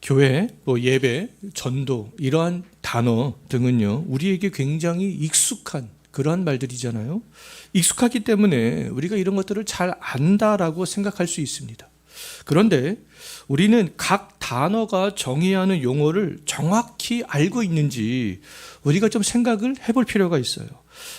교회, 예배, 전도 이러한 단어 등은요 우리에게 굉장히 익숙한 그러한 말들이잖아요. 익숙하기 때문에 우리가 이런 것들을 잘 안다라고 생각할 수 있습니다. 그런데 우리는 각 단어가 정의하는 용어를 정확히 알고 있는지 우리가 좀 생각을 해볼 필요가 있어요.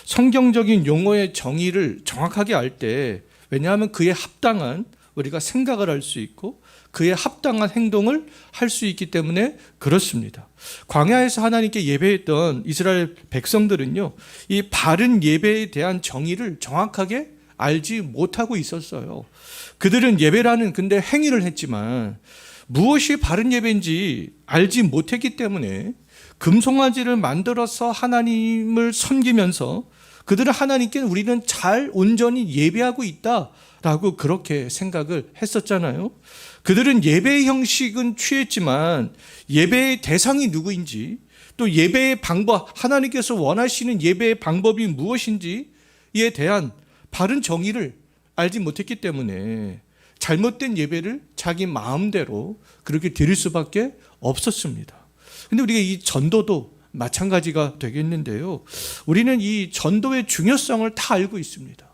성경적인 용어의 정의를 정확하게 알 때, 왜냐하면 그에 합당한 우리가 생각을 할 수 있고 그에 합당한 행동을 할 수 있기 때문에 그렇습니다. 광야에서 하나님께 예배했던 이스라엘 백성들은요, 이 바른 예배에 대한 정의를 정확하게 알지 못하고 있었어요. 그들은 예배라는 근데 행위를 했지만 무엇이 바른 예배인지 알지 못했기 때문에 금송아지를 만들어서 하나님을 섬기면서 그들은 하나님께 우리는 잘 온전히 예배하고 있다라고 그렇게 생각을 했었잖아요. 그들은 예배의 형식은 취했지만 예배의 대상이 누구인지, 또 예배의 방법, 하나님께서 원하시는 예배의 방법이 무엇인지에 대한 바른 정의를 알지 못했기 때문에 잘못된 예배를 자기 마음대로 그렇게 드릴 수밖에 없었습니다. 근데 우리가 이 전도도 마찬가지가 되겠는데요. 우리는 이 전도의 중요성을 다 알고 있습니다.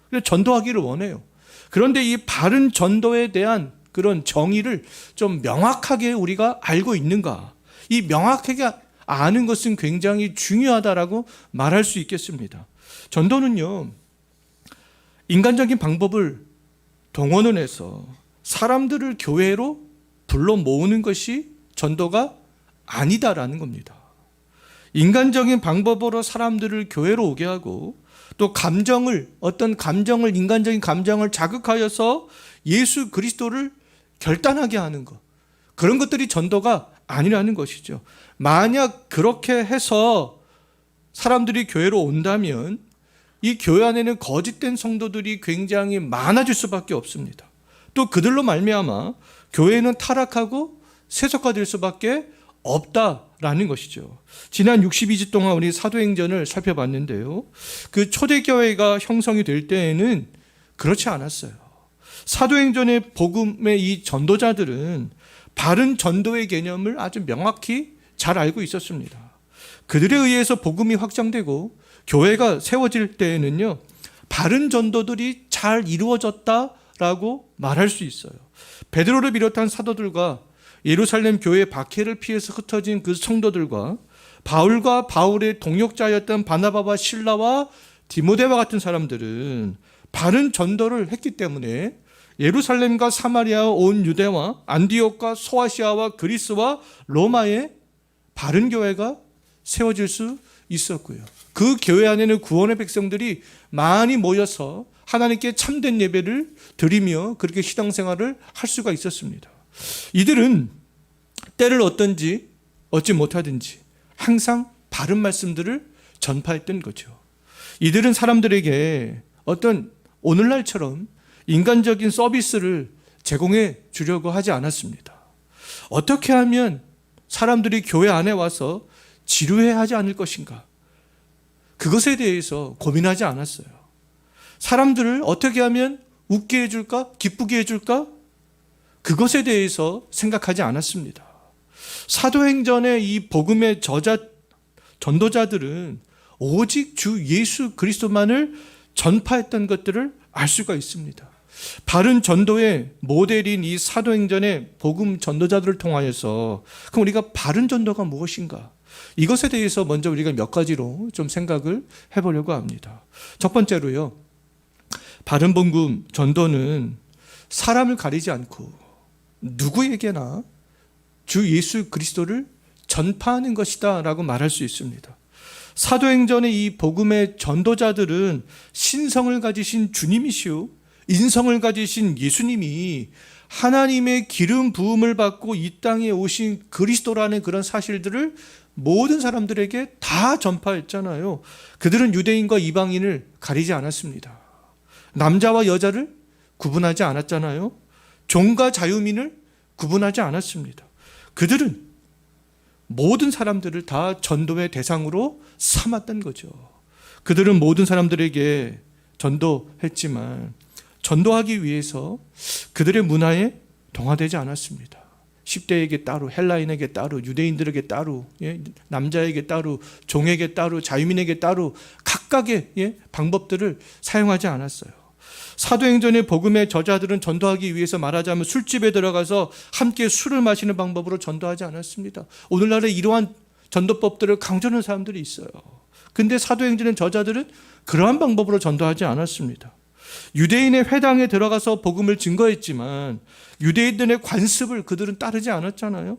그래서 전도하기를 원해요. 그런데 이 바른 전도에 대한 그런 정의를 좀 명확하게 우리가 알고 있는가? 이 명확하게 아는 것은 굉장히 중요하다라고 말할 수 있겠습니다. 전도는요, 인간적인 방법을 동원을 해서 사람들을 교회로 불러 모으는 것이 전도가 아니다라는 겁니다. 인간적인 방법으로 사람들을 교회로 오게 하고 또 인간적인 감정을 자극하여서 예수 그리스도를 결단하게 하는 것, 그런 것들이 전도가 아니라는 것이죠. 만약 그렇게 해서 사람들이 교회로 온다면 이 교회 안에는 거짓된 성도들이 굉장히 많아질 수밖에 없습니다. 또 그들로 말미암아 교회는 타락하고 세속화될 수밖에 없다라는 것이죠. 지난 62주 동안 우리 사도행전을 살펴봤는데요, 그 초대교회가 형성이 될 때에는 그렇지 않았어요. 사도행전의 복음의 이 전도자들은 바른 전도의 개념을 아주 명확히 잘 알고 있었습니다. 그들에 의해서 복음이 확장되고 교회가 세워질 때에는요, 바른 전도들이 잘 이루어졌다라고 말할 수 있어요. 베드로를 비롯한 사도들과 예루살렘 교회 박해를 피해서 흩어진 그 성도들과 바울과 바울의 동역자였던 바나바와 실라와 디모데와 같은 사람들은 바른 전도를 했기 때문에 예루살렘과 사마리아와 온 유대와 안디옥과 소아시아와 그리스와 로마에 바른 교회가 세워질 수 있었고요. 그 교회 안에는 구원의 백성들이 많이 모여서 하나님께 참된 예배를 드리며 그렇게 신앙생활을 할 수가 있었습니다. 이들은 때를 얻든지 얻지 못하든지 항상 바른 말씀들을 전파했던 거죠. 이들은 사람들에게 어떤 오늘날처럼 인간적인 서비스를 제공해 주려고 하지 않았습니다. 어떻게 하면 사람들이 교회 안에 와서 지루해하지 않을 것인가, 그것에 대해서 고민하지 않았어요. 사람들을 어떻게 하면 웃게 해줄까, 기쁘게 해줄까, 그것에 대해서 생각하지 않았습니다. 사도행전의 이 복음의 전도자들은 오직 주 예수 그리스도만을 전파했던 것들을 알 수가 있습니다. 바른 전도의 모델인 이 사도행전의 복음 전도자들을 통하여서 그럼 우리가 바른 전도가 무엇인가, 이것에 대해서 먼저 우리가 몇 가지로 좀 생각을 해보려고 합니다. 첫 번째로요, 바른 복음 전도는 사람을 가리지 않고 누구에게나 주 예수 그리스도를 전파하는 것이다 라고 말할 수 있습니다. 사도행전의 이 복음의 전도자들은 신성을 가지신 주님이시오, 인성을 가지신 예수님이 하나님의 기름 부음을 받고 이 땅에 오신 그리스도라는 그런 사실들을 모든 사람들에게 다 전파했잖아요. 그들은 유대인과 이방인을 가리지 않았습니다. 남자와 여자를 구분하지 않았잖아요. 종과 자유민을 구분하지 않았습니다. 그들은 모든 사람들을 다 전도의 대상으로 삼았던 거죠. 그들은 모든 사람들에게 전도했지만 전도하기 위해서 그들의 문화에 동화되지 않았습니다. 10대에게 따로, 헬라인에게 따로, 유대인들에게 따로, 남자에게 따로, 종에게 따로, 자유민에게 따로 각각의 방법들을 사용하지 않았어요. 사도행전의 복음의 저자들은 전도하기 위해서 말하자면 술집에 들어가서 함께 술을 마시는 방법으로 전도하지 않았습니다. 오늘날에 이러한 전도법들을 강조하는 사람들이 있어요. 근데 사도행전의 저자들은 그러한 방법으로 전도하지 않았습니다. 유대인의 회당에 들어가서 복음을 증거했지만 유대인들의 관습을 그들은 따르지 않았잖아요.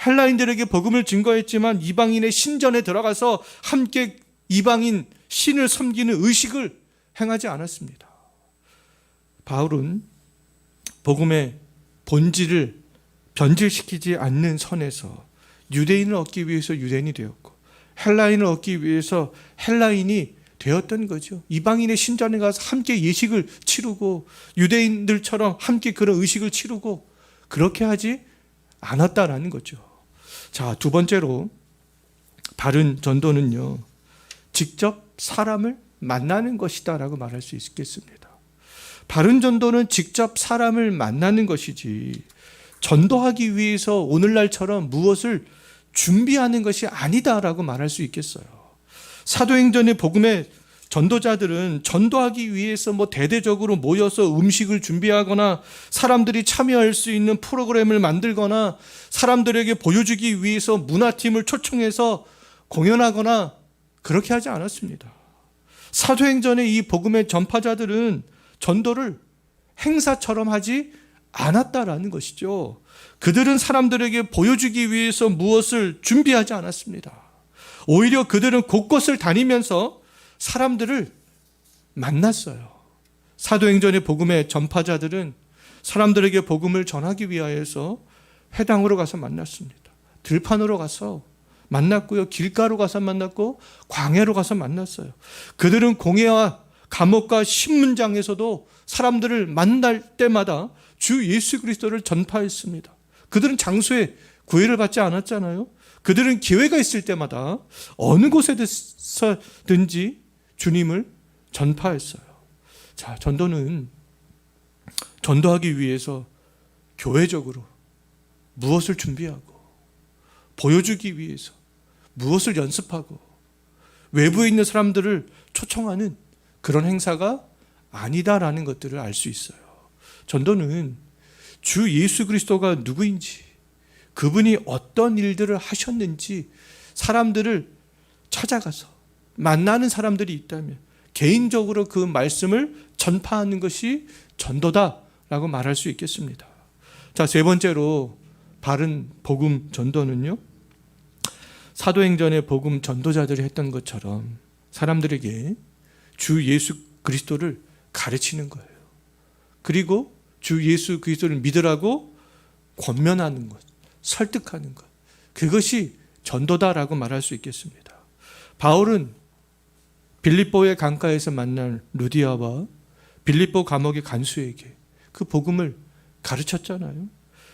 헬라인들에게 복음을 증거했지만 이방인의 신전에 들어가서 함께 이방인 신을 섬기는 의식을 행하지 않았습니다. 바울은 복음의 본질을 변질시키지 않는 선에서 유대인을 얻기 위해서 유대인이 되었고 헬라인을 얻기 위해서 헬라인이 되었던 거죠. 이방인의 신전에 가서 함께 예식을 치르고 유대인들처럼 함께 그런 의식을 치르고 그렇게 하지 않았다라는 거죠. 자, 두 번째로 바른 전도는요, 직접 사람을 만나는 것이다라고 말할 수 있겠습니다. 바른 전도는 직접 사람을 만나는 것이지 전도하기 위해서 오늘날처럼 무엇을 준비하는 것이 아니다라고 말할 수 있겠어요. 사도행전의 복음의 전도자들은 전도하기 위해서 대대적으로 모여서 음식을 준비하거나 사람들이 참여할 수 있는 프로그램을 만들거나 사람들에게 보여주기 위해서 문화팀을 초청해서 공연하거나 그렇게 하지 않았습니다. 사도행전의 이 복음의 전파자들은 전도를 행사처럼 하지 않았다라는 것이죠. 그들은 사람들에게 보여주기 위해서 무엇을 준비하지 않았습니다. 오히려 그들은 곳곳을 다니면서 사람들을 만났어요. 사도행전의 복음의 전파자들은 사람들에게 복음을 전하기 위하여서 회당으로 가서 만났습니다. 들판으로 가서 만났고요. 길가로 가서 만났고 광야로 가서 만났어요. 그들은 공회와 감옥과 신문장에서도 사람들을 만날 때마다 주 예수 그리스도를 전파했습니다. 그들은 장소에 구애를 받지 않았잖아요. 그들은 기회가 있을 때마다 어느 곳에서든지 주님을 전파했어요. 자, 전도는 전도하기 위해서 교회적으로 무엇을 준비하고 보여주기 위해서 무엇을 연습하고 외부에 있는 사람들을 초청하는 그런 행사가 아니다라는 것들을 알 수 있어요. 전도는 주 예수 그리스도가 누구인지 그분이 어떤 일들을 하셨는지 사람들을 찾아가서 만나는 사람들이 있다면 개인적으로 그 말씀을 전파하는 것이 전도다라고 말할 수 있겠습니다. 자, 세 번째로 바른 복음 전도는요, 사도행전의 복음 전도자들이 했던 것처럼 사람들에게 주 예수 그리스도를 가르치는 거예요. 그리고 주 예수 그리스도를 믿으라고 권면하는 것, 설득하는 것, 그것이 전도다라고 말할 수 있겠습니다. 바울은 빌립보의 강가에서 만난 루디아와 빌립보 감옥의 간수에게 그 복음을 가르쳤잖아요.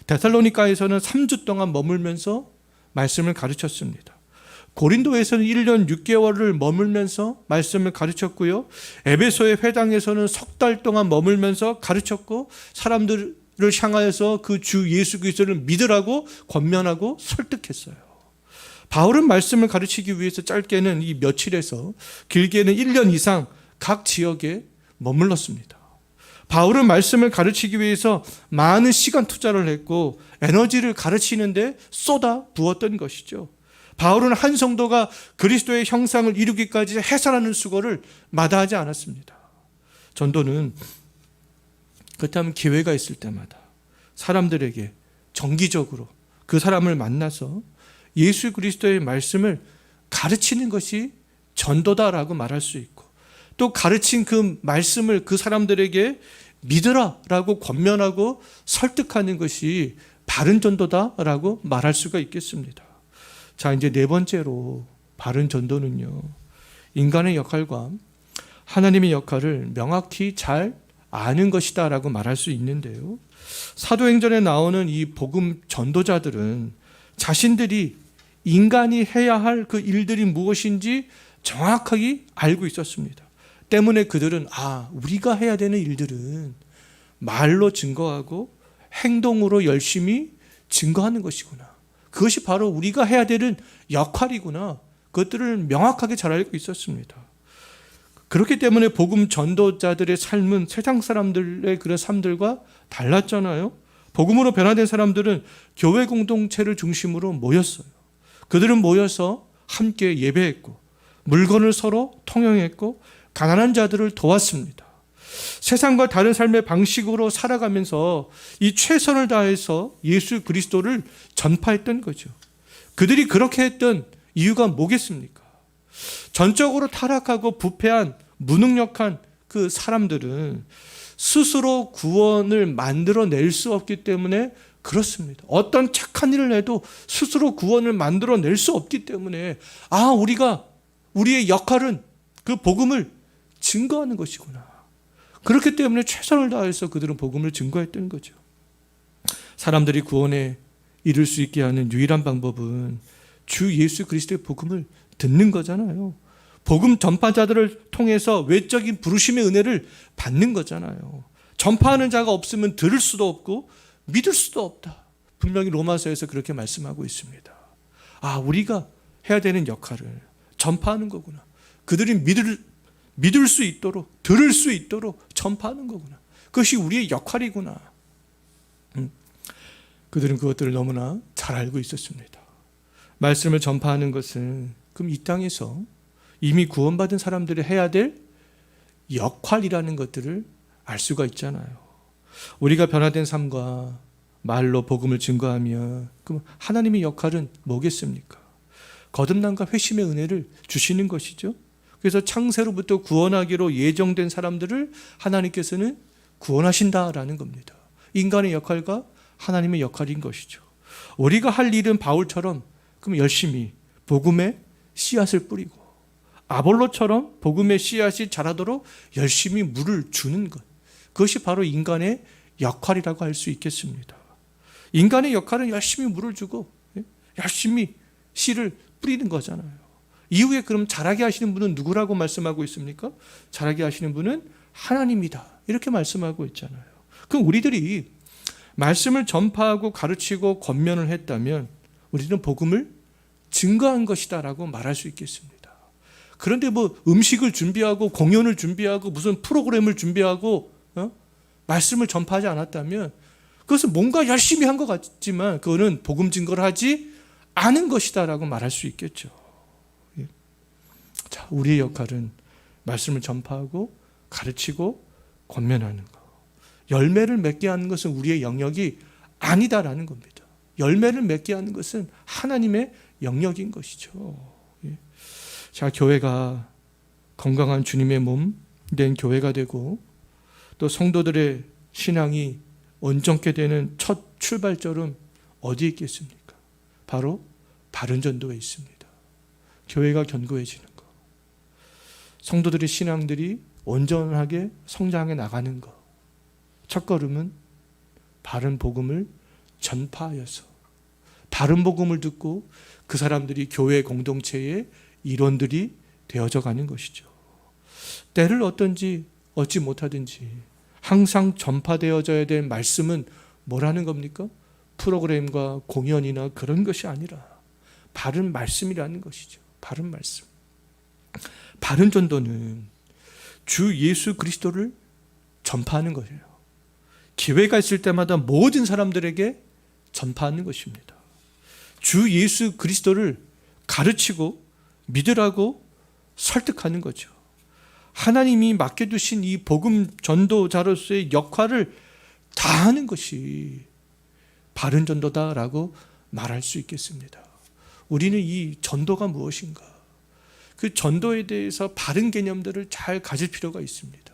데살로니가에서는 3주 동안 머물면서 말씀을 가르쳤습니다. 고린도에서는 1년 6개월을 머물면서 말씀을 가르쳤고요. 에베소의 회당에서는 석 달 동안 머물면서 가르쳤고 사람들을 향하여서 그 주 예수 그리스도를 믿으라고 권면하고 설득했어요. 바울은 말씀을 가르치기 위해서 짧게는 이 며칠에서 길게는 1년 이상 각 지역에 머물렀습니다. 바울은 말씀을 가르치기 위해서 많은 시간 투자를 했고 에너지를 가르치는데 쏟아 부었던 것이죠. 바울은 한 성도가 그리스도의 형상을 이루기까지 해산하는 수고를 마다하지 않았습니다. 전도는 그렇다면 기회가 있을 때마다 사람들에게 정기적으로 그 사람을 만나서 예수 그리스도의 말씀을 가르치는 것이 전도다라고 말할 수 있고 또 가르친 그 말씀을 그 사람들에게 믿으라라고 권면하고 설득하는 것이 바른 전도다라고 말할 수가 있겠습니다. 자, 이제 네 번째로 바른 전도는요, 인간의 역할과 하나님의 역할을 명확히 잘 아는 것이다라고 말할 수 있는데요. 사도행전에 나오는 이 복음 전도자들은 자신들이 인간이 해야 할 그 일들이 무엇인지 정확하게 알고 있었습니다. 때문에 그들은 우리가 해야 되는 일들은 말로 증거하고 행동으로 열심히 증거하는 것이구나. 그것이 바로 우리가 해야 되는 역할이구나. 그것들을 명확하게 잘 알고 있었습니다. 그렇기 때문에 복음 전도자들의 삶은 세상 사람들의 그런 삶들과 달랐잖아요. 복음으로 변화된 사람들은 교회 공동체를 중심으로 모였어요. 그들은 모여서 함께 예배했고 물건을 서로 통용했고 가난한 자들을 도왔습니다. 세상과 다른 삶의 방식으로 살아가면서 이 최선을 다해서 예수 그리스도를 전파했던 거죠. 그들이 그렇게 했던 이유가 뭐겠습니까? 전적으로 타락하고 부패한 무능력한 그 사람들은 스스로 구원을 만들어낼 수 없기 때문에 그렇습니다. 어떤 착한 일을 해도 스스로 구원을 만들어낼 수 없기 때문에 우리가 우리의 역할은 그 복음을 증거하는 것이구나. 그렇기 때문에 최선을 다해서 그들은 복음을 증거했던 거죠. 사람들이 구원에 이를 수 있게 하는 유일한 방법은 주 예수 그리스도의 복음을 듣는 거잖아요. 복음 전파자들을 통해서 외적인 부르심의 은혜를 받는 거잖아요. 전파하는 자가 없으면 들을 수도 없고 믿을 수도 없다. 분명히 로마서에서 그렇게 말씀하고 있습니다. 우리가 해야 되는 역할을 전파하는 거구나. 그들이 믿을 수 있도록, 들을 수 있도록 전파하는 거구나. 그것이 우리의 역할이구나. 그들은 그것들을 너무나 잘 알고 있었습니다. 말씀을 전파하는 것은 그럼 이 땅에서 이미 구원받은 사람들이 해야 될 역할이라는 것들을 알 수가 있잖아요. 우리가 변화된 삶과 말로 복음을 증거하며 그럼 하나님의 역할은 뭐겠습니까? 거듭남과 회심의 은혜를 주시는 것이죠. 그래서 창세로부터 구원하기로 예정된 사람들을 하나님께서는 구원하신다라는 겁니다. 인간의 역할과 하나님의 역할인 것이죠. 우리가 할 일은 바울처럼 그럼 열심히 복음의 씨앗을 뿌리고 아볼로처럼 복음의 씨앗이 자라도록 열심히 물을 주는 것. 그것이 바로 인간의 역할이라고 할 수 있겠습니다. 인간의 역할은 열심히 물을 주고 열심히 씨를 뿌리는 거잖아요. 이후에 그럼 자라게 하시는 분은 누구라고 말씀하고 있습니까? 자라게 하시는 분은 하나님이다. 이렇게 말씀하고 있잖아요. 그럼 우리들이 말씀을 전파하고 가르치고 권면을 했다면 우리는 복음을 증거한 것이다라고 말할 수 있겠습니다. 그런데 음식을 준비하고 공연을 준비하고 무슨 프로그램을 준비하고 말씀을 전파하지 않았다면 그것은 뭔가 열심히 한 것 같지만 그거는 복음 증거를 하지 않은 것이다라고 말할 수 있겠죠. 자, 우리의 역할은 말씀을 전파하고 가르치고 권면하는 것. 열매를 맺게 하는 것은 우리의 영역이 아니다라는 겁니다. 열매를 맺게 하는 것은 하나님의 영역인 것이죠. 자, 교회가 건강한 주님의 몸 된 교회가 되고 또 성도들의 신앙이 온전케 되는 첫 출발점은 어디에 있겠습니까? 바로 바른 전도에 있습니다. 교회가 견고해지는 것. 성도들의 신앙들이 온전하게 성장해 나가는 것. 첫 걸음은 바른 복음을 전파하여서 바른 복음을 듣고 그 사람들이 교회 공동체의 일원들이 되어져 가는 것이죠. 때를 얻든지 얻지 못하든지 항상 전파되어져야 될 말씀은 뭐라는 겁니까? 프로그램과 공연이나 그런 것이 아니라 바른 말씀이라는 것이죠. 바른 말씀. 바른 전도는 주 예수 그리스도를 전파하는 거예요. 기회가 있을 때마다 모든 사람들에게 전파하는 것입니다. 주 예수 그리스도를 가르치고 믿으라고 설득하는 거죠. 하나님이 맡겨두신 이 복음 전도자로서의 역할을 다하는 것이 바른 전도다라고 말할 수 있겠습니다. 우리는 이 전도가 무엇인가? 그 전도에 대해서 바른 개념들을 잘 가질 필요가 있습니다.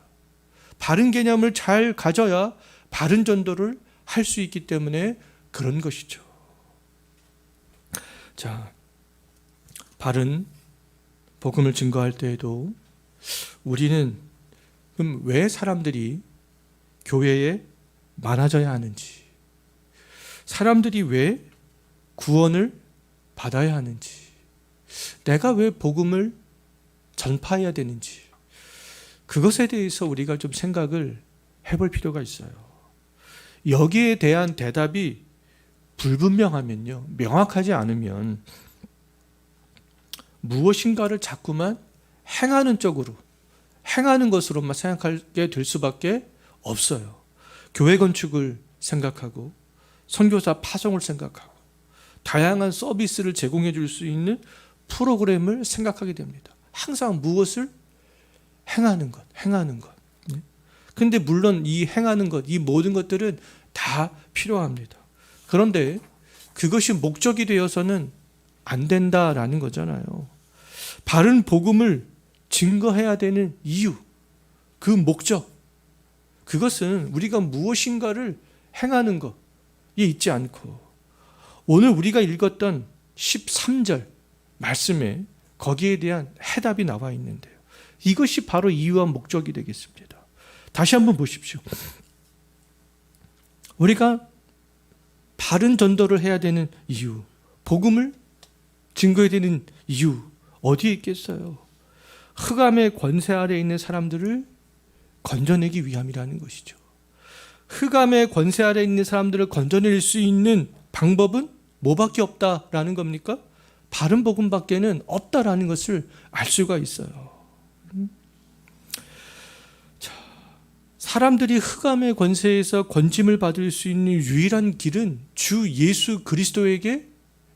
바른 개념을 잘 가져야 바른 전도를 할 수 있기 때문에 그런 것이죠. 자, 바른 복음을 증거할 때에도 우리는 그럼 왜 사람들이 교회에 많아져야 하는지, 사람들이 왜 구원을 받아야 하는지, 내가 왜 복음을 전파해야 되는지, 그것에 대해서 우리가 좀 생각을 해볼 필요가 있어요. 여기에 대한 대답이 불분명하면요, 명확하지 않으면 무엇인가를 자꾸만 행하는 쪽으로, 행하는 것으로만 생각하게 될 수밖에 없어요. 교회 건축을 생각하고 선교사 파송을 생각하고 다양한 서비스를 제공해 줄 수 있는 프로그램을 생각하게 됩니다. 항상 무엇을 행하는 것. 근데 물론 이 행하는 것, 이 모든 것들은 다 필요합니다. 그런데 그것이 목적이 되어서는 안 된다라는 거잖아요. 바른 복음을 증거해야 되는 이유, 그 목적, 그것은 우리가 무엇인가를 행하는 것에 있지 않고 오늘 우리가 읽었던 13절 말씀에 거기에 대한 해답이 나와 있는데요. 이것이 바로 이유와 목적이 되겠습니다. 다시 한번 보십시오. 우리가 바른 전도를 해야 되는 이유, 복음을 증거해야 되는 이유 어디에 있겠어요? 흑암의 권세 아래에 있는 사람들을 건져내기 위함이라는 것이죠. 흑암의 권세 아래에 있는 사람들을 건져낼 수 있는 방법은 뭐밖에 없다라는 겁니까? 바른 복음밖에는 없다라는 것을 알 수가 있어요. 자, 사람들이 흑암의 권세에서 건짐을 받을 수 있는 유일한 길은 주 예수 그리스도에게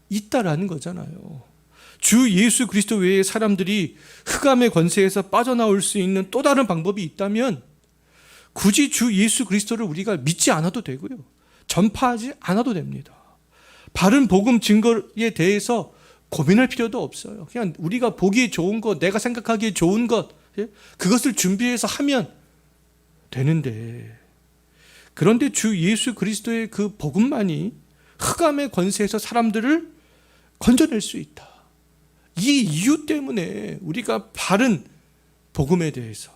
있다라는 거잖아요. 주 예수 그리스도 외에 사람들이 흑암의 권세에서 빠져나올 수 있는 또 다른 방법이 있다면 굳이 주 예수 그리스도를 우리가 믿지 않아도 되고요, 전파하지 않아도 됩니다. 바른 복음 증거에 대해서 고민할 필요도 없어요. 그냥 우리가 보기에 좋은 것, 내가 생각하기에 좋은 것, 그것을 준비해서 하면 되는데, 그런데 주 예수 그리스도의 그 복음만이 흑암의 권세에서 사람들을 건져낼 수 있다. 이 이유 때문에 우리가 바른 복음에 대해서,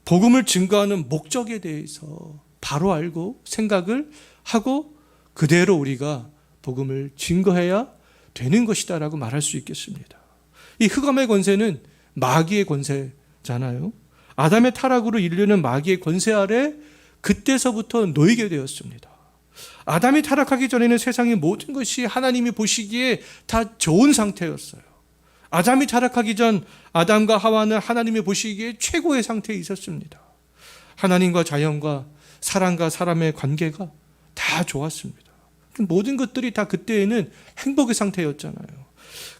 복음을 증거하는 목적에 대해서 바로 알고 생각을 하고 그대로 우리가 복음을 증거해야 되는 것이다라고 말할 수 있겠습니다. 이 흑암의 권세는 마귀의 권세잖아요. 아담의 타락으로 인류는 마귀의 권세 아래 그때서부터 놓이게 되었습니다. 아담이 타락하기 전에는 세상의 모든 것이 하나님이 보시기에 다 좋은 상태였어요. 아담이 타락하기 전 아담과 하와는 하나님이 보시기에 최고의 상태에 있었습니다. 하나님과 자연과 사람과 사람의 관계가 다 좋았습니다. 모든 것들이 다 그때에는 행복의 상태였잖아요.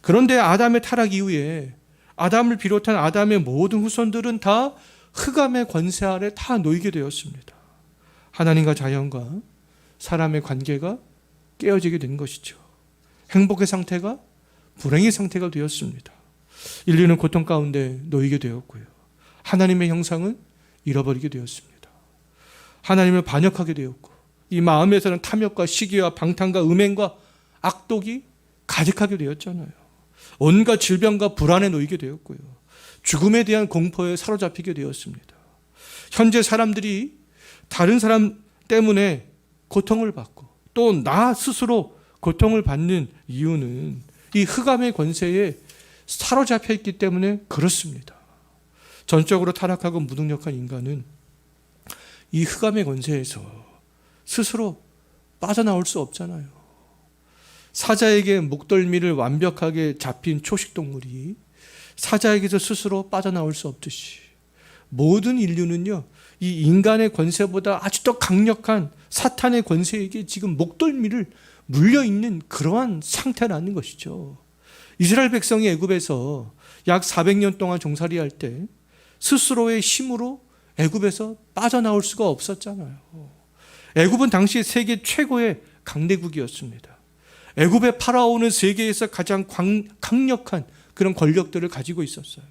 그런데 아담의 타락 이후에 아담을 비롯한 아담의 모든 후손들은 다 흑암의 권세 아래 다 놓이게 되었습니다. 하나님과 자연과 사람의 관계가 깨어지게 된 것이죠. 행복의 상태가 불행의 상태가 되었습니다. 인류는 고통 가운데 놓이게 되었고요, 하나님의 형상은 잃어버리게 되었습니다. 하나님을 반역하게 되었고, 이 마음에서는 탐욕과 시기와 방탕과 음행과 악독이 가득하게 되었잖아요. 온갖 질병과 불안에 놓이게 되었고요, 죽음에 대한 공포에 사로잡히게 되었습니다. 현재 사람들이 다른 사람 때문에 고통을 받고 또 나 스스로 고통을 받는 이유는 이 흑암의 권세에 사로잡혀 있기 때문에 그렇습니다. 전적으로 타락하고 무능력한 인간은 이 흑암의 권세에서 스스로 빠져나올 수 없잖아요. 사자에게 목덜미를 완벽하게 잡힌 초식동물이 사자에게서 스스로 빠져나올 수 없듯이 모든 인류는요, 이 인간의 권세보다 아주 더 강력한 사탄의 권세에게 지금 목덜미를 물려있는 그러한 상태라는 것이죠. 이스라엘 백성이 애굽에서 약 400년 동안 종살이할 때 스스로의 힘으로 애굽에서 빠져나올 수가 없었잖아요. 애굽은 당시 세계 최고의 강대국이었습니다. 애굽의 파라오는 세계에서 가장 강력한 그런 권력들을 가지고 있었어요.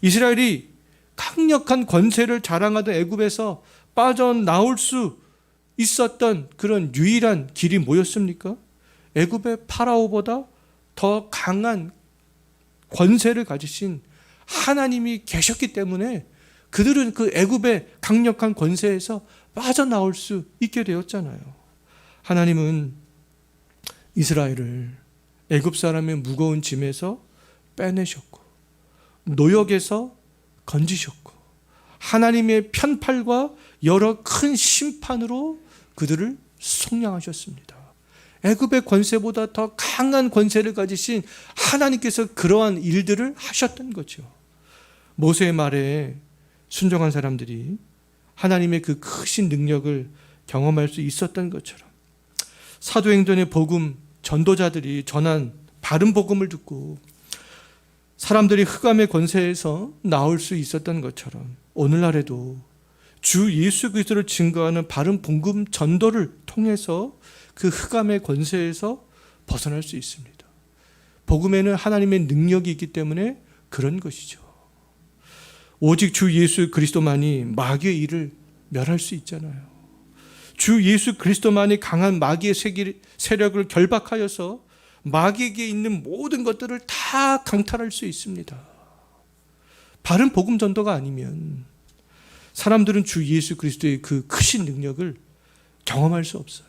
이스라엘이 강력한 권세를 자랑하던 애굽에서 빠져나올 수 있었던 그런 유일한 길이 뭐였습니까? 애굽의 파라오보다 더 강한 권세를 가지신 하나님이 계셨기 때문에 그들은 그 애굽의 강력한 권세에서 빠져나올 수 있게 되었잖아요. 하나님은 이스라엘을 애굽 사람의 무거운 짐에서 빼내셨고 노역에서 건지셨고 하나님의 편팔과 여러 큰 심판으로 그들을 속량하셨습니다. 애굽의 권세보다 더 강한 권세를 가지신 하나님께서 그러한 일들을 하셨던 거죠. 모세의 말에 순종한 사람들이 하나님의 그 크신 능력을 경험할 수 있었던 것처럼 사도행전의 복음 전도자들이 전한 바른 복음을 듣고 사람들이 흑암의 권세에서 나올 수 있었던 것처럼 오늘날에도 주 예수 그리스도를 증거하는 바른 복음 전도를 통해서 그 흑암의 권세에서 벗어날 수 있습니다. 복음에는 하나님의 능력이 있기 때문에 그런 것이죠. 오직 주 예수 그리스도만이 마귀의 일을 멸할 수 있잖아요. 주 예수 그리스도만이 강한 마귀의 세력을 결박하여서 마귀에게 있는 모든 것들을 다 강탈할 수 있습니다. 바른 복음 전도가 아니면 사람들은 주 예수 그리스도의 그 크신 능력을 경험할 수 없어요.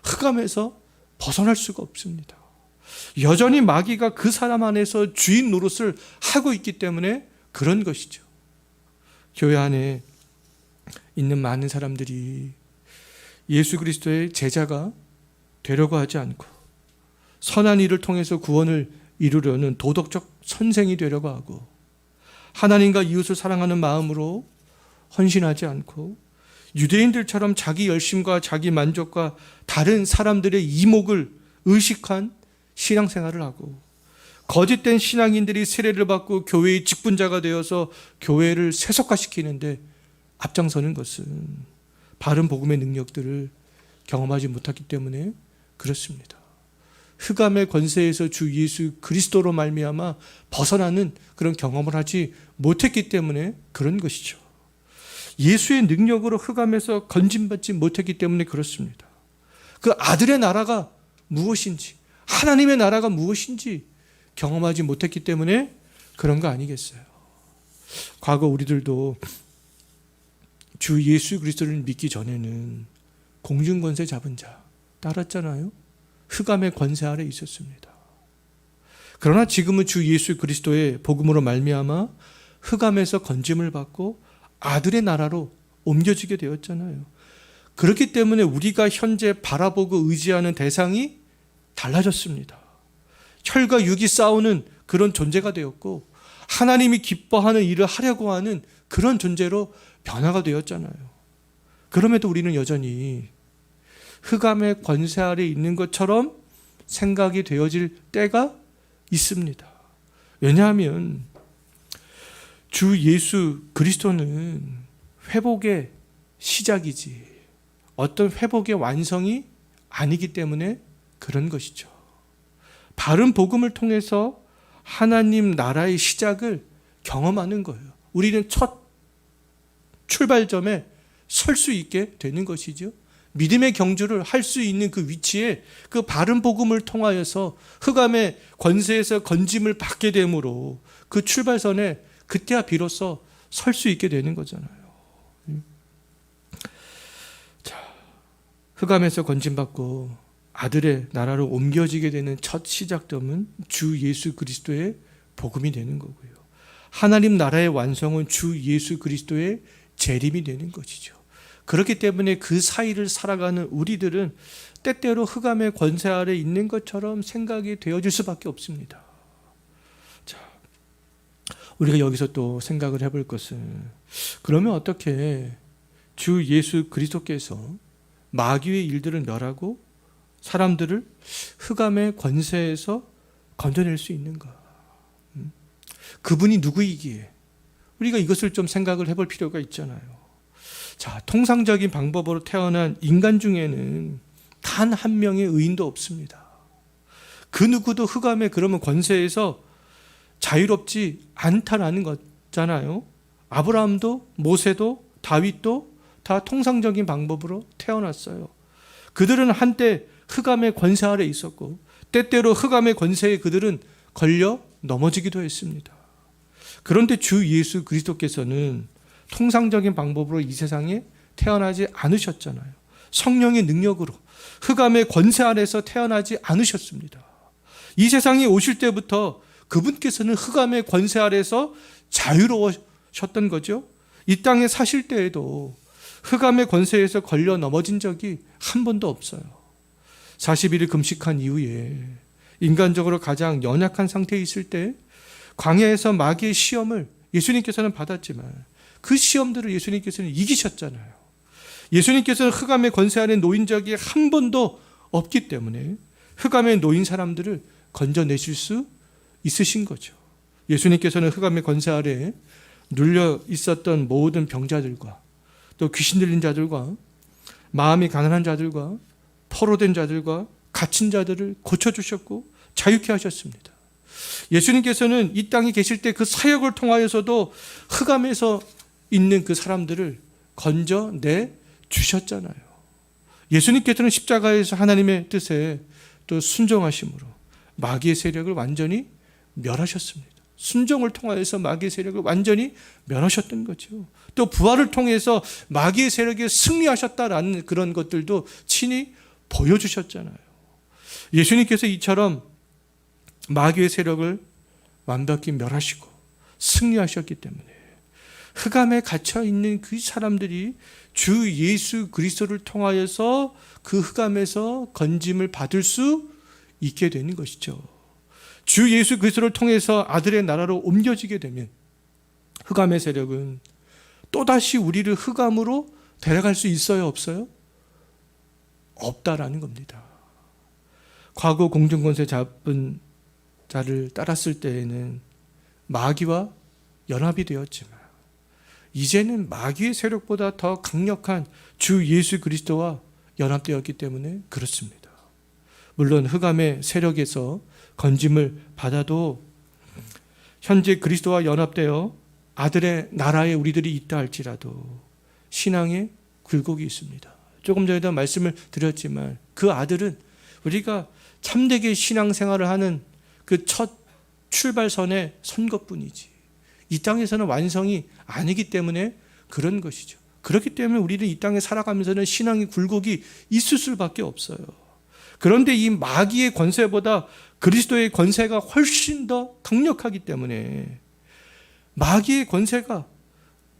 흑암에서 벗어날 수가 없습니다. 여전히 마귀가 그 사람 안에서 주인 노릇을 하고 있기 때문에 그런 것이죠. 교회 안에 있는 많은 사람들이 예수 그리스도의 제자가 되려고 하지 않고 선한 일을 통해서 구원을 이루려는 도덕적 선생이 되려고 하고 하나님과 이웃을 사랑하는 마음으로 헌신하지 않고 유대인들처럼 자기 열심과 자기 만족과 다른 사람들의 이목을 의식한 신앙생활을 하고 거짓된 신앙인들이 세례를 받고 교회의 직분자가 되어서 교회를 세속화시키는데 앞장서는 것은 바른 복음의 능력들을 경험하지 못했기 때문에 그렇습니다. 흑암의 권세에서 주 예수 그리스도로 말미암아 벗어나는 그런 경험을 하지 못했기 때문에 그런 것이죠. 예수의 능력으로 흑암에서 건짐받지 못했기 때문에 그렇습니다. 그 아들의 나라가 무엇인지, 하나님의 나라가 무엇인지 경험하지 못했기 때문에 그런 거 아니겠어요. 과거 우리들도 주 예수 그리스도를 믿기 전에는 공중권세 잡은 자 따랐잖아요. 흑암의 권세 아래 있었습니다. 그러나 지금은 주 예수 그리스도의 복음으로 말미암아 흑암에서 건짐을 받고 아들의 나라로 옮겨지게 되었잖아요. 그렇기 때문에 우리가 현재 바라보고 의지하는 대상이 달라졌습니다. 혈과 육이 싸우는 그런 존재가 되었고 하나님이 기뻐하는 일을 하려고 하는 그런 존재로 변화가 되었잖아요. 그럼에도 우리는 여전히 흑암의 권세 아래 있는 것처럼 생각이 되어질 때가 있습니다. 왜냐하면 주 예수 그리스도는 회복의 시작이지 어떤 회복의 완성이 아니기 때문에 그런 것이죠. 바른 복음을 통해서 하나님 나라의 시작을 경험하는 거예요. 우리는 첫 출발점에 설 수 있게 되는 것이죠. 믿음의 경주를 할 수 있는 그 위치에 그 바른 복음을 통하여서 흑암의 권세에서 건짐을 받게 되므로 그 출발선에 그때야 비로소 설 수 있게 되는 거잖아요. 자, 흑암에서 건짐받고 아들의 나라로 옮겨지게 되는 첫 시작점은 주 예수 그리스도의 복음이 되는 거고요. 하나님 나라의 완성은 주 예수 그리스도의 재림이 되는 것이죠. 그렇기 때문에 그 사이를 살아가는 우리들은 때때로 흑암의 권세 아래 있는 것처럼 생각이 되어질 수밖에 없습니다. 자, 우리가 여기서 또 생각을 해볼 것은 그러면 어떻게 주 예수 그리스도께서 마귀의 일들을 멸하고 사람들을 흑암의 권세에서 건져낼 수 있는가? 그분이 누구이기에 우리가 이것을 좀 생각을 해볼 필요가 있잖아요. 자, 통상적인 방법으로 태어난 인간 중에는 단 한 명의 의인도 없습니다. 그 누구도 흑암의 그러면 권세에서 자유롭지 않다라는 거잖아요. 아브라함도 모세도 다윗도 다 통상적인 방법으로 태어났어요. 그들은 한때 흑암의 권세 아래 있었고 때때로 흑암의 권세에 그들은 걸려 넘어지기도 했습니다. 그런데 주 예수 그리스도께서는 통상적인 방법으로 이 세상에 태어나지 않으셨잖아요. 성령의 능력으로 흑암의 권세 아래서 태어나지 않으셨습니다. 이 세상에 오실 때부터 그분께서는 흑암의 권세 아래서 자유로우셨던 거죠. 이 땅에 사실 때에도 흑암의 권세에서 걸려 넘어진 적이 한 번도 없어요. 40일을 금식한 이후에 인간적으로 가장 연약한 상태에 있을 때 광야에서 마귀의 시험을 예수님께서는 받았지만 그 시험들을 예수님께서는 이기셨잖아요. 예수님께서는 흑암의 권세 아래 놓인 적이 한 번도 없기 때문에 흑암에 놓인 사람들을 건져내실 수 있으신 거죠. 예수님께서는 흑암의 권세 아래 눌려 있었던 모든 병자들과 또 귀신 들린 자들과 마음이 가난한 자들과 포로된 자들과 갇힌 자들을 고쳐주셨고 자유케 하셨습니다. 예수님께서는 이 땅에 계실 때 그 사역을 통하여서도 흑암에서 있는 그 사람들을 건져내 주셨잖아요. 예수님께서는 십자가에서 하나님의 뜻에 또 순종하심으로 마귀의 세력을 완전히 멸하셨습니다. 순종을 통하여서 마귀의 세력을 완전히 멸하셨던 거죠. 또 부활을 통해서 마귀의 세력에 승리하셨다라는 그런 것들도 친히 보여주셨잖아요. 예수님께서 이처럼 마귀의 세력을 완벽히 멸하시고 승리하셨기 때문에 흑암에 갇혀 있는 그 사람들이 주 예수 그리스도를 통하여서 그 흑암에서 건짐을 받을 수 있게 되는 것이죠. 주 예수 그리스도를 통해서 아들의 나라로 옮겨지게 되면 흑암의 세력은 또다시 우리를 흑암으로 데려갈 수 있어요, 없어요? 없다라는 겁니다. 과거 공중권세 잡은 자를 따랐을 때에는 마귀와 연합이 되었지만 이제는 마귀의 세력보다 더 강력한 주 예수 그리스도와 연합되었기 때문에 그렇습니다. 물론 흑암의 세력에서 건짐을 받아도 현재 그리스도와 연합되어 아들의 나라에 우리들이 있다 할지라도 신앙에 굴곡이 있습니다. 조금 전에도 말씀을 드렸지만 그 아들은 우리가 참되게 신앙생활을 하는 그 첫 출발선의 선 것뿐이지 이 땅에서는 완성이 아니기 때문에 그런 것이죠. 그렇기 때문에 우리는 이 땅에 살아가면서는 신앙의 굴곡이 있을 수밖에 없어요. 그런데 이 마귀의 권세보다 그리스도의 권세가 훨씬 더 강력하기 때문에 마귀의 권세가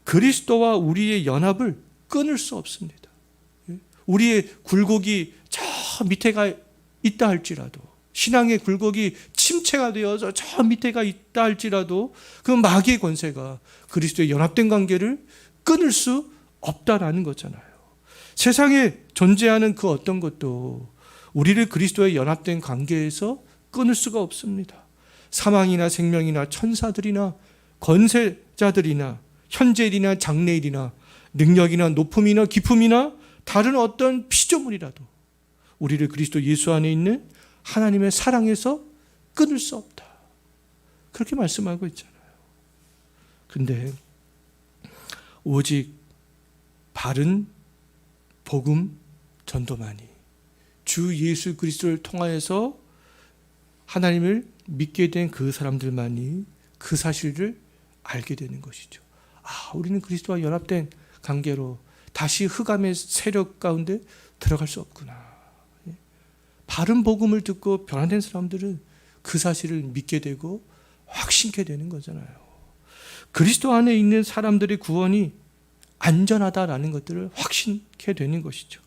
그리스도와 우리의 연합을 끊을 수 없습니다. 우리의 굴곡이 저 밑에가 있다 할지라도 신앙의 굴곡이 침체가 되어서 저 밑에가 있다 할지라도 그 마귀의 권세가 그리스도의 연합된 관계를 끊을 수 없다라는 거잖아요. 세상에 존재하는 그 어떤 것도 우리를 그리스도의 연합된 관계에서 끊을 수가 없습니다. 사망이나 생명이나 천사들이나 권세자들이나 현재일이나 장래일이나 능력이나 높음이나 기품이나 다른 어떤 피조물이라도 우리를 그리스도 예수 안에 있는 하나님의 사랑에서 끊을 수 없다. 그렇게 말씀하고 있잖아요. 근데 오직 바른 복음 전도만이 주 예수 그리스도를 통하여서 하나님을 믿게 된 그 사람들만이 그 사실을 알게 되는 것이죠. 우리는 그리스도와 연합된 관계로 다시 흑암의 세력 가운데 들어갈 수 없구나. 바른 복음을 듣고 변화된 사람들은 그 사실을 믿게 되고 확신케 되는 거잖아요. 그리스도 안에 있는 사람들의 구원이 안전하다라는 것들을 확신케 되는 것이죠.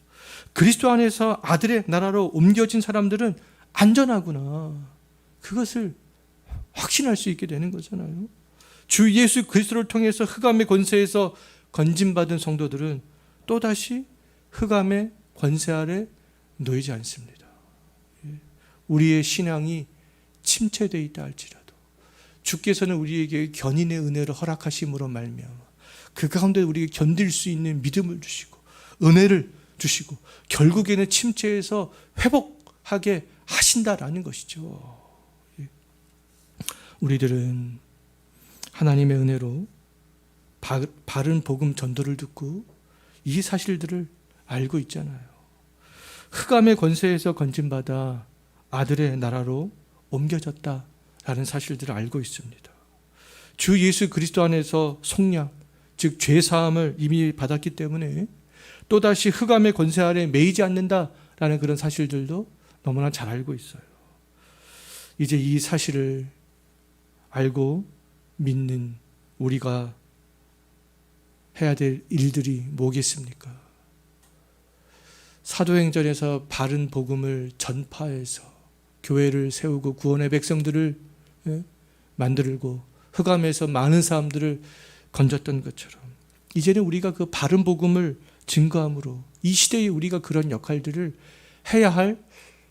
그리스도 안에서 아들의 나라로 옮겨진 사람들은 안전하구나. 그것을 확신할 수 있게 되는 거잖아요. 주 예수 그리스도를 통해서 흑암의 권세에서 건짐받은 성도들은 또다시 흑암의 권세 아래 놓이지 않습니다. 우리의 신앙이 침체되어 있다 할지라도 주께서는 우리에게 견인의 은혜를 허락하심으로 말미암아 그 가운데 우리에게 견딜 수 있는 믿음을 주시고 은혜를 주시고 결국에는 침체에서 회복하게 하신다라는 것이죠. 우리들은 하나님의 은혜로 바른 복음 전도를 듣고 이 사실들을 알고 있잖아요. 흑암의 권세에서 건짐받아 아들의 나라로 옮겨졌다라는 사실들을 알고 있습니다. 주 예수 그리스도 안에서 속량, 즉 죄사함을 이미 받았기 때문에 또다시 흑암의 권세 아래 매이지 않는다라는 그런 사실들도 너무나 잘 알고 있어요. 이제 이 사실을 알고 믿는 우리가 해야 될 일들이 뭐겠습니까? 사도행전에서 바른 복음을 전파해서 교회를 세우고 구원의 백성들을 만들고 흑암에서 많은 사람들을 건졌던 것처럼 이제는 우리가 그 바른 복음을 증거함으로 이 시대에 우리가 그런 역할들을 해야 할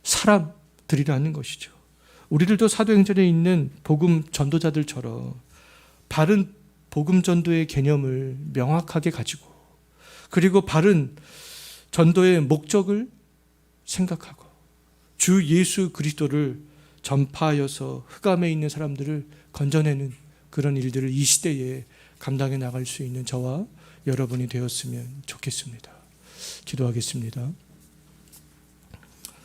사람들이라는 것이죠. 우리들도 사도행전에 있는 복음 전도자들처럼 바른 복음 전도의 개념을 명확하게 가지고 그리고 바른 전도의 목적을 생각하고 주 예수 그리스도를 전파하여서 흑암에 있는 사람들을 건져내는 그런 일들을 이 시대에 감당해 나갈 수 있는 저와 여러분이 되었으면 좋겠습니다. 기도하겠습니다.